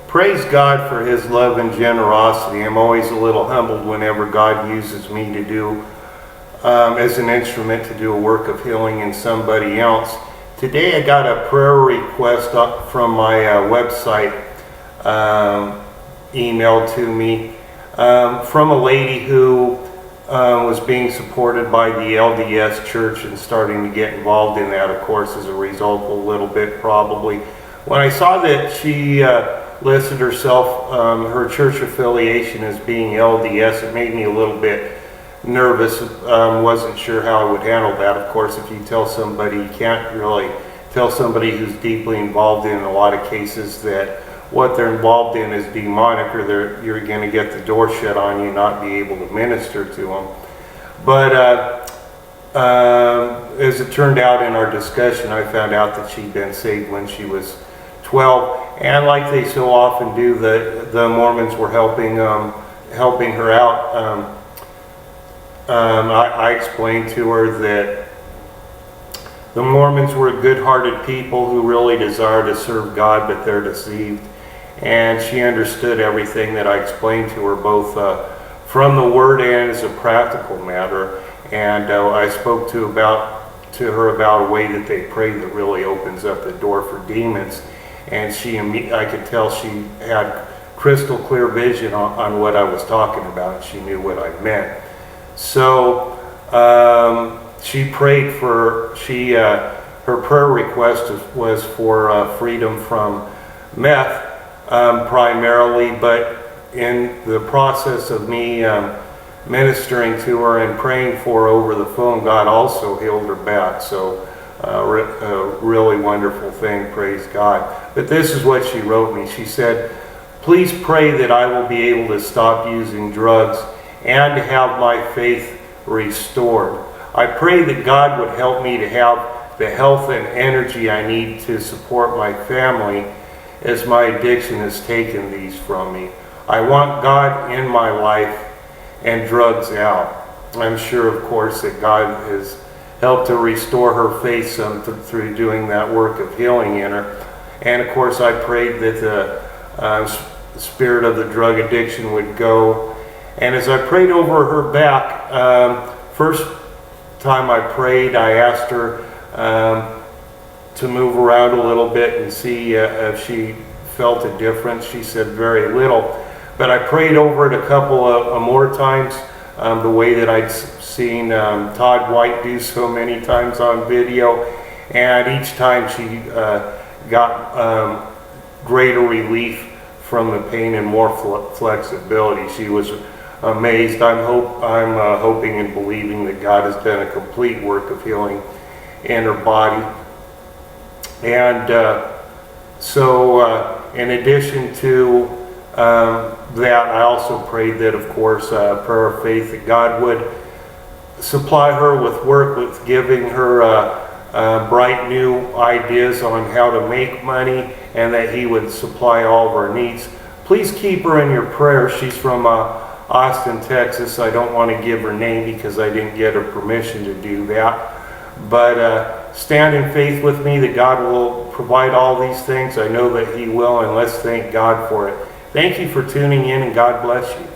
praise God for His love and generosity. I'm always a little humbled whenever God uses me to do, as an instrument to do a work of healing in somebody else. Today I got a prayer request up from my website emailed to me from a lady who was being supported by the LDS Church and starting to get involved in that, of course, as a result, a little bit probably. When I saw that she listed herself, her church affiliation as being LDS, it made me a little bit nervous. Wasn't sure how I would handle that. Of course, if you tell somebody, you can't really tell somebody who's deeply involved in a lot of cases that what they're involved in is demonic, or you're going to get the door shut on you, not be able to minister to them. But as it turned out in our discussion, I found out that she'd been saved when she was 12, and like they so often do, the Mormons were helping her out. I explained to her that the Mormons were good-hearted people who really desire to serve God, but they're deceived. And she understood everything that I explained to her, both from the Word and as a practical matter. And I spoke to her about a way that they pray that really opens up the door for demons. And I could tell she had crystal clear vision on what I was talking about. She knew what I meant. So she prayed for, her prayer request was for freedom from meth primarily, but in the process of me ministering to her and praying for her over the phone, God also healed her back. So a really wonderful thing, praise God. But this is what she wrote me. She said, "Please pray that I will be able to stop using drugs and to have my faith restored. I pray that God would help me to have the health and energy I need to support my family, as my addiction has taken these from me. I want God in my life and drugs out." I'm sure, of course, that God has helped to restore her faith some through doing that work of healing in her. And of course, I prayed that the spirit of the drug addiction would go. And as I prayed over her back, first time I prayed, I asked her to move around a little bit and see if she felt a difference. She said very little. But I prayed over it a couple of more times, the way that I'd seen Todd White do so many times on video. And each time she got greater relief from the pain and more flexibility. She was amazed. I'm hoping and believing that God has done a complete work of healing in her body. And so in addition to that, I also prayed that, of course, prayer of faith, that God would supply her with work, with giving her bright new ideas on how to make money, and that He would supply all of her needs. Please keep her in your prayers. She's from Austin, Texas. I don't want to give her name because I didn't get her permission to do that. But stand in faith with me that God will provide all these things. I know that He will, and let's thank God for it. Thank you for tuning in, and God bless you.